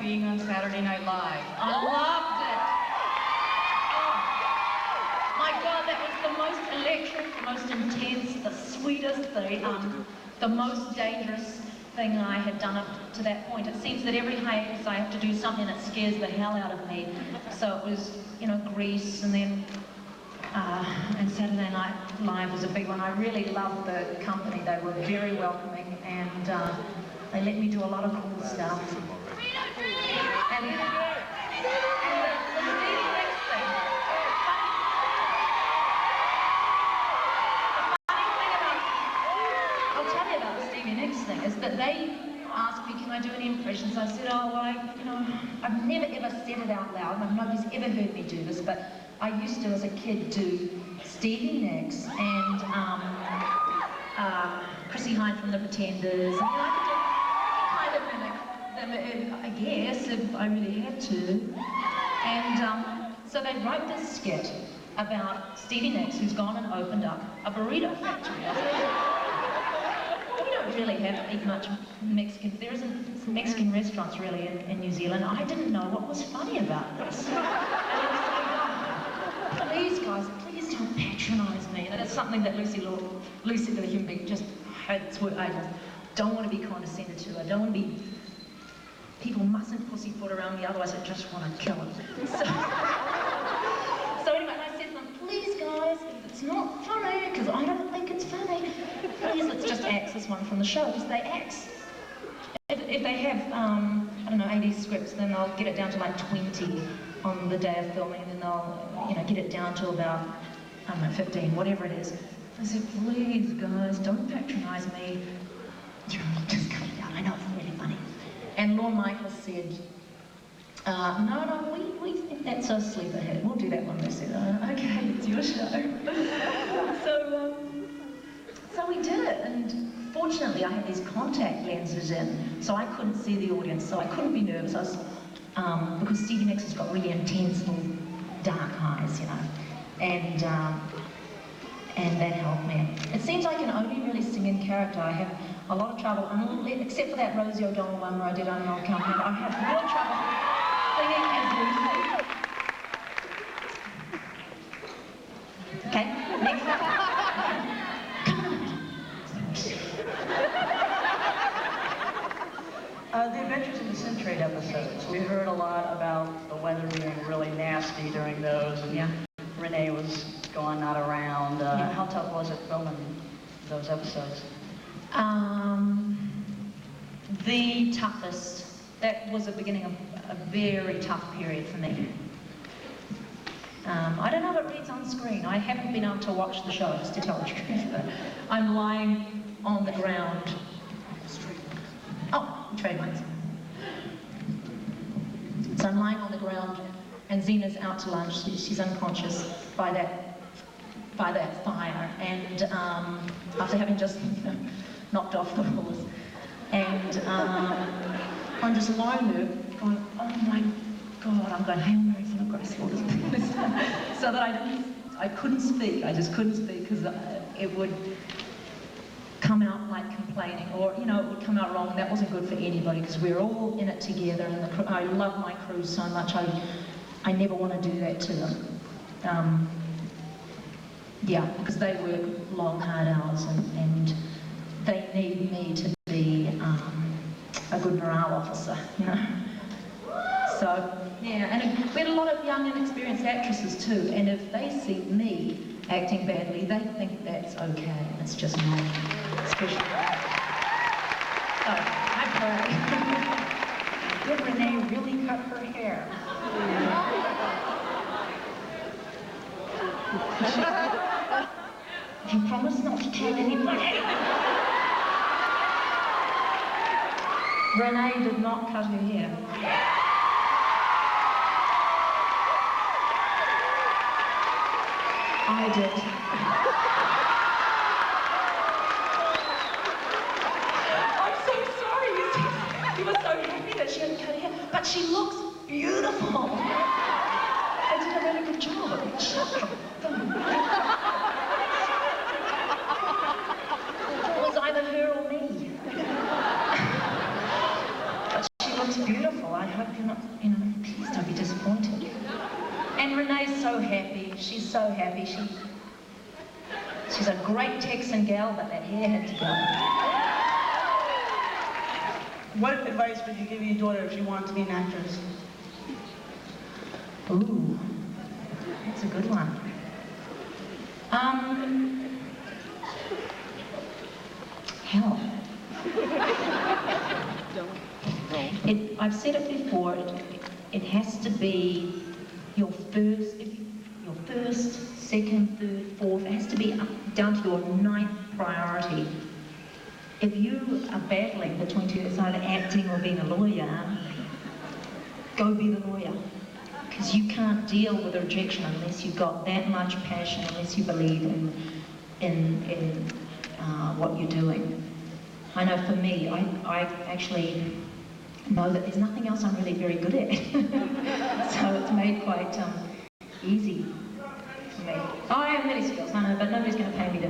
being on Saturday Night Live. I loved it. Oh, my God, that was the most electric, the most intense, the sweetest, the most dangerous thing I had done up to that point. It seems that every hiatus I have to do something that scares the hell out of me. So it was, you know, Grease, and then and Saturday Night Live was a big one. I really loved the company. They were very welcoming, and they let me do a lot of cool stuff. And the Stevie Nicks thing. The funny thing about, I'll tell you about the Stevie Nicks thing, is that they asked me, can I do any impressions? I said, oh, well, you know, I've never ever said it out loud. Nobody's ever heard me do this, but I used to, as a kid, do Stevie Nicks and Chrissie Hynde from The Pretenders. And, you know, I could kind of mimic them, I guess, if I really had to. And so they wrote this skit about Stevie Nicks, who's gone and opened up a burrito factory. We don't really eat much Mexican. There isn't Mexican restaurants really in New Zealand. I didn't know what was funny about this. And I was like, oh, please guys, please don't patronise me. And it's something that Lucy the human being just hates. I just don't want to be condescended to. I don't want to be. People mustn't pussyfoot around me, otherwise I just want to kill them. So anyway, I said to them, please guys, if it's not funny, because I don't think it's funny, please let's just axe this one from the show, because they axe. If they have, I don't know, 80 scripts, then they'll get it down to like 20 on the day of filming, and then they'll, you know, get it down to about, I don't know, 15, whatever it is. I said, please guys, don't patronise me. Just cut it out, I know it's really funny. And Lorne Michaels said, no, we think that's a sleeper hit. We'll do that one. They said, okay, it's your show. So we did it, and fortunately I had these contact lenses in, so I couldn't see the audience, so I couldn't be nervous. I was, because Stevie Nicks has got really intense little dark eyes, you know, and that helped me. It seems I can only really sing in character. I have a lot of trouble, except for that Rosie O'Donnell one where I did Unwell Company. I have real trouble singing as Lucy. Okay, next The Adventures in the Century episodes. We heard a lot about the weather being really nasty during those, and yeah. Renee was gone, not around. Yeah. How tough was it filming those episodes? The toughest. That was the beginning of a very tough period for me. I don't know if it reads on screen. I haven't been able to watch the show, just to tell the truth, but I'm lying on the ground. Oh, trademarks. So I'm lying on the ground, and Xena's out to lunch. She's unconscious by that fire, and after having just knocked off the horse, and I'm just lying there going, oh my God, I'm going, Hail Mary, full of grace, Lord is with us. So that I couldn't speak. I just couldn't speak, because it would come out like complaining, or, you know, it would come out wrong, and that wasn't good for anybody, because we were all in it together, and I love my crew so much. I never want to do that to them. Yeah, because they work long, hard hours, and they need me to be a good morale officer, you know. So, yeah, and we had a lot of young, inexperienced actresses too, and if they see me acting badly, they think that's okay, and it's just not special. So, I pray. Did Renee really cut her hair? You promise not to tell anybody? Renee did not cut her hair. I did. I'm so sorry. You were so happy that she hadn't cut her hair, but she looks beautiful. I did a really good job. It was either her or me. But she looks beautiful. I hope you you know, please don't be disappointed. And Renee's so happy, she's so happy. She's a great Texan gal, but that hair had to go. What advice would you give your daughter if she wanted to be an actress? Ooh, that's a good one. Hell. I've said it before, it has to be your first, second, third, fourth, it has to be down to your ninth priority. If you are battling between two, it's either acting or being a lawyer, go be the lawyer. Because you can't deal with rejection unless you've got that much passion, unless you believe in what you're doing. I know for me, I actually know that there's nothing else I'm really very good at. So it's made quite easy for me. Oh, I have many skills, I know, but nobody's going to pay me to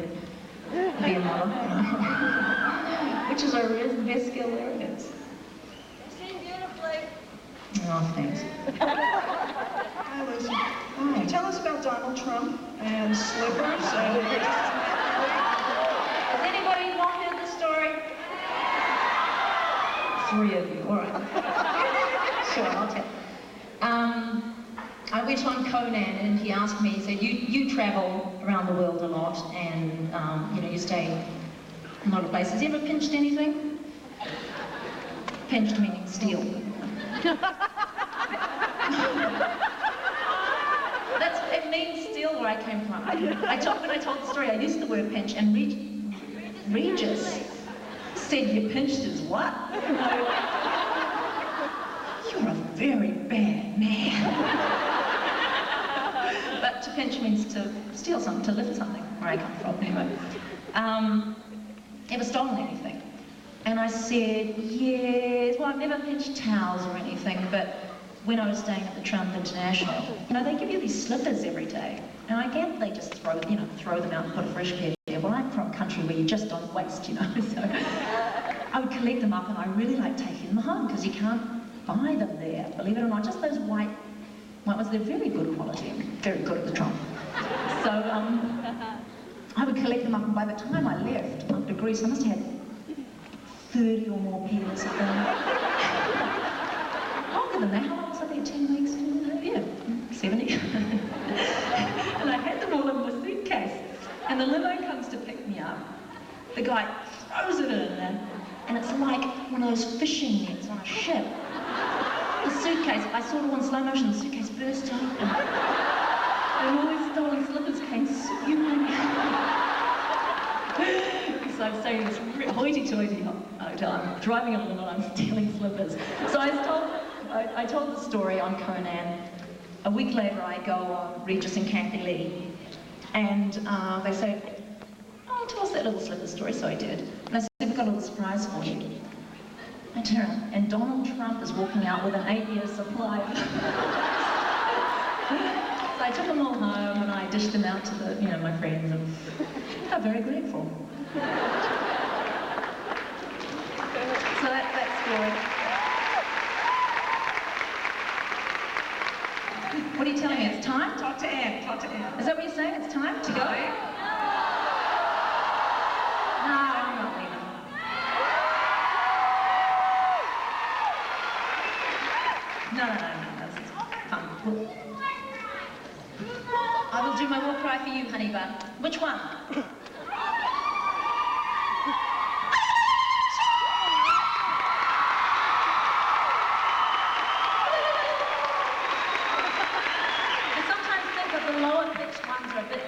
be a model. Which is the best skill there is. Sing beautifully. Oh, thanks. Hi, Lucy. Hi. Tell us about Donald Trump and slippers. Has anybody not heard the story? 3 of you, all right. Sure, I'll tell. I went on Conan and he asked me, he said, you travel around the world a lot and you know, you stay in a lot of places. You ever pinched anything? Pinched meaning steal. It means steal where I came from. When I told the story, I used the word pinch and Regis said, you pinched his what? You're a very bad man. But to pinch means to steal something, to lift something, where I come from anyway. Ever stolen anything? And I said, yes, well I've never pinched towels or anything, but when I was staying at the Trump International, you know, they give you these slippers every day. And I get they just throw them out and put a fresh pair there. Well, I'm from a country where you just don't waste, you know, so I would collect them up and I really like taking them home because you can't buy them there, believe it or not. Just those white ones, they're very good quality, very good at the Trump. So I would collect them up and by the time I left, after Greece, I must have had 30 or more pairs of them. Longer than that, how long was I there, 10 weeks? Yeah, 70. And I had them all in my suitcase. And the limo comes to pick me up. The guy throws it in there, and it's like one of those fishing nets on a ship. The suitcase, I saw it all in slow motion, the suitcase burst open. And all these stolen slippers came spewing out. So I'm staying in this hoity-toity hotel. I'm driving up the limo, I'm stealing slippers. So I told the story on Conan. A week later, I go on Regis and Kathy Lee, and they say, oh, tell us that little slipper story. So I did. And I said, we've got a little surprise for you. I turn around, and Donald Trump is walking out with an 8-year supply. So I took them all home, and I dished them out to my friends, and they're very grateful. So that story. What are you telling me? It's time? Talk to Anne. Talk to Anne. Is that what you're saying? It's time to go? No, I'm not leaving. No, that's fun. I will do my war cry for you, honey bun. Which one?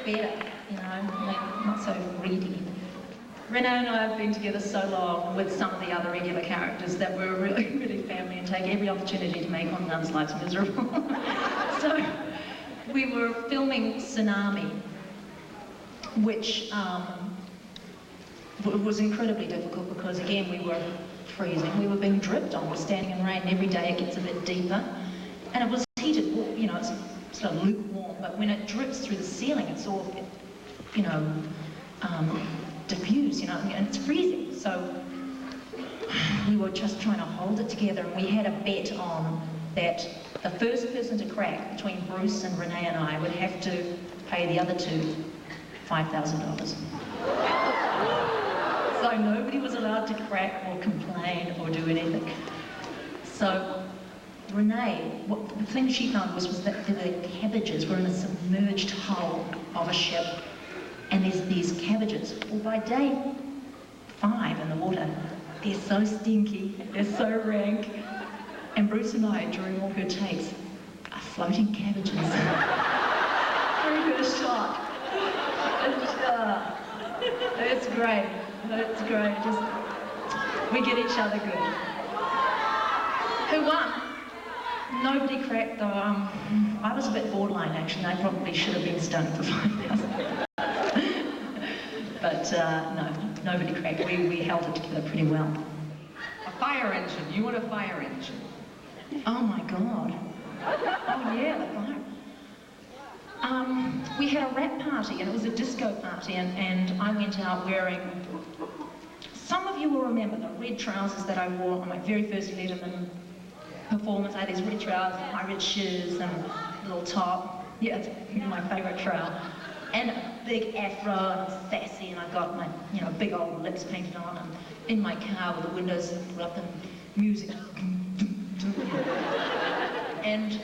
Better, not so greedy. Renee and I have been together so long with some of the other regular characters that we're really, really family and take every opportunity to make one another's lives miserable. So we were filming Tsunami, which was incredibly difficult because again we were freezing, we were being dripped on, we're standing in rain, every day it gets a bit deeper, and it was heated, it's sort of lukewarm, but when it drips through the ceiling, it's all, diffused, and it's freezing. So we were just trying to hold it together, and we had a bet on that the first person to crack between Bruce and Renee and I would have to pay the other two $5,000. So nobody was allowed to crack or complain or do anything. So Renee, the thing she found was that the cabbages were in a submerged hull of a ship, and there's these cabbages. Well, by day 5 in the water, they're so stinky, they're so rank, and Bruce and I, during all her takes, are floating cabbages through her shot. It's great. It's great. Just we get each other good. Who won? Nobody cracked though. I was a bit borderline actually. I probably should have been stung for 5,000. But no, nobody cracked. We held it together pretty well. A fire engine. You want a fire engine? Oh my God. Oh yeah, the fire. We had a rap party and it was a disco party and I went out wearing, some of you will remember the red trousers that I wore on my very first Letterman performance. I had these red trousers, my red shoes and a little top. Yeah, it's my favourite trail. And a big afro and sassy, and I got my, big old lips painted on. I'm in my car with the windows up and music. And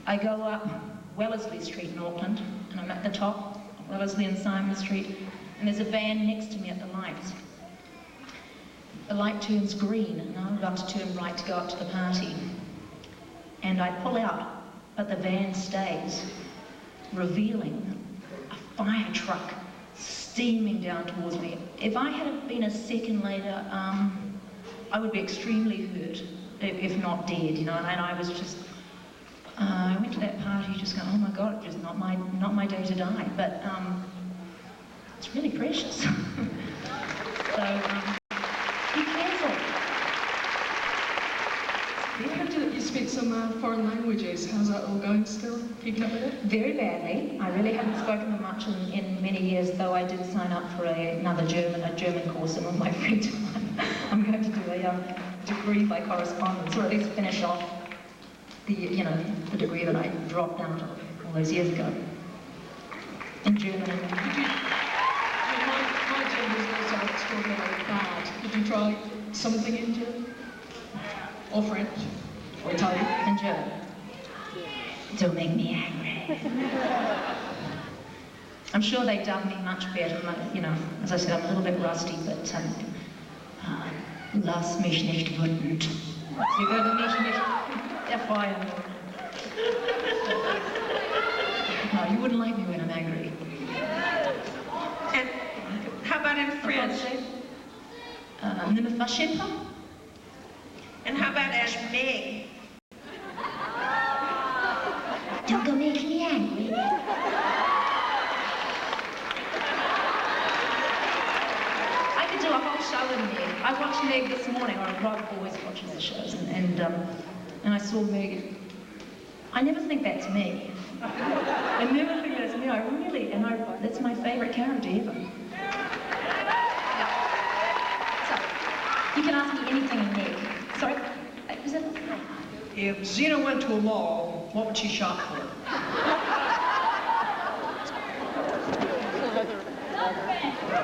I go up Wellesley Street in Auckland, and I'm at the top of Wellesley and Simon Street, and there's a van next to me at the lights. The light turns green, and I'm about to turn right to go up to the party. And I pull out, but the van stays, revealing a fire truck steaming down towards me. If I had been a second later, I would be extremely hurt, if not dead, and I was just, I went to that party just going, oh my God, it's just not my day to die, but it's really precious. So, be careful. You heard that you speak some foreign languages. How's that all going still? Keeping up with it? Very badly. I really haven't spoken them much in many years, though I did sign up for another German course in all my free time. I'm going to do a degree by correspondence, or at least finish off the degree that I dropped out of all those years ago in German. My German is also extraordinarily bad. Did you try something in German? Or French? Or Italian? In German. Don't make me angry. I'm sure they dub me much better. As I said, I'm a little bit rusty, but lass mich nicht wütend. Sie würden mich nicht erfreuen. No, you wouldn't like me when I'm angry. And how about in French? Ne me fâchez pas. And how about as me? Don't go making me angry. I could do a whole show in Meg. I watched Meg this morning, or Rob always watches the shows, and I saw Meg. I never think that's me. I never think that's me. That's my favourite character ever. So, you can ask me anything in Meg. Sorry, was it? If Xena went to a mall, what would she shop for?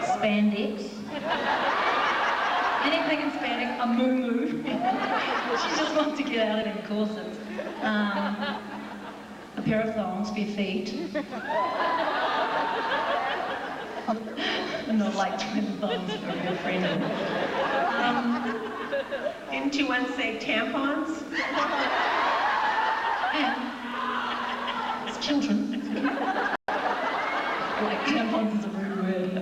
Spandex. Anything in spandex, a moo-moo. She just wants to get out of them corsets. A pair of thongs for your feet. Not like twin thongs for a real friend. Didn't you once say tampons? And it's children. Like tampons is a rude word.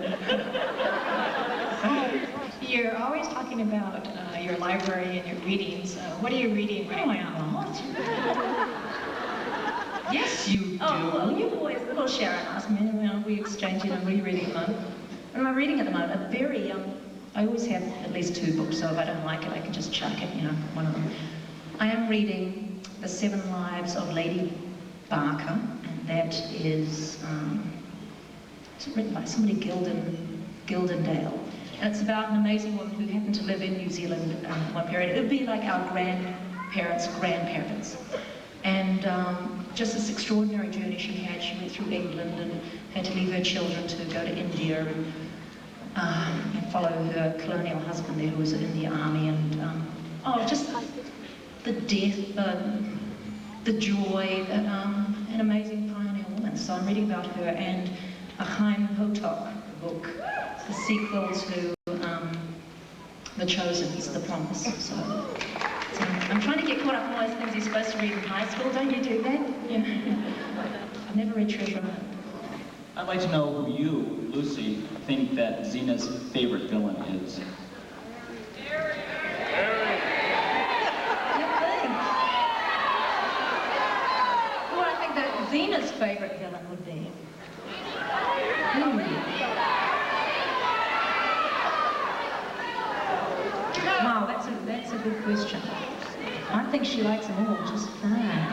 You're always talking about your library and your readings. What are you reading right now? Yes, you do. Oh, well, you boys, little Sharon asked me, we exchange it and rereading at the moment. And I'm reading at the moment a very, I always have at least 2 books, so if I don't like it, I can just chuck it, one of them. I am reading The 7 Lives of Lady Barker, and that is, it's written by somebody, Gildendale. And it's about an amazing woman who happened to live in New Zealand one period. It would be like our parents, grandparents. And just this extraordinary journey she had. She went through England and had to leave her children to go to India and follow her colonial husband there who was in the army. And just the death, the joy, an amazing pioneer woman. So I'm reading about her and a Chaim Potok book, the sequel to The Chosen, it's The Promise. So I'm trying to get caught up on all those things you're supposed to read in high school. Don't you do that? Yeah. I've never read Treasure Island. I'd like to know who you, Lucy, think that Xena's favorite villain is. You think? Who I think that Xena's favorite villain would be? Wow, that's a good question. I think she likes them all just fine.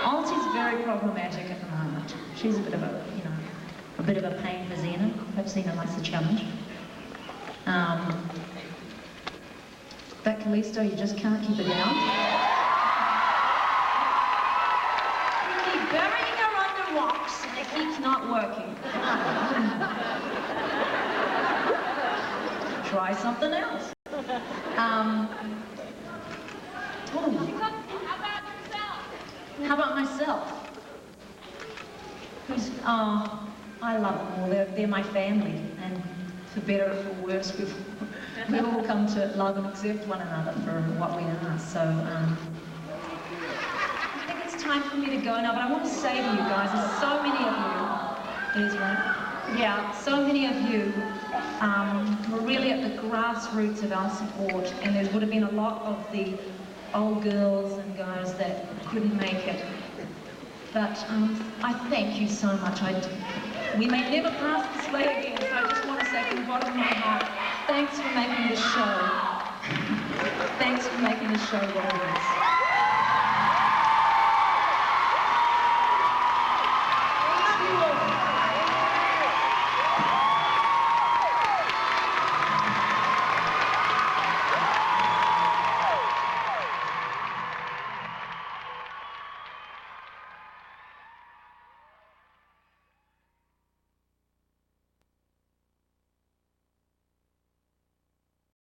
Altie's very problematic at the moment. She's a bit of a pain for Xena. Perhaps Xena likes the challenge. That Callisto, you just can't keep her down. You keep burying her under rocks and it keeps not working. Try something else. How about myself? I love them all. They're my family, and for better or for worse, we've all come to love and accept one another for what we are. So I think it's time for me to go now. But I want to say to you guys, there's so many of you. It is right. Yeah, so many of you were really at the grassroots of our support, and there would have been a lot of the old girls and guys that couldn't make it. But I thank you so much. We may never pass this way again, so I just want to say from the bottom of my heart, thanks for making this show. Thanks for making this show what it is.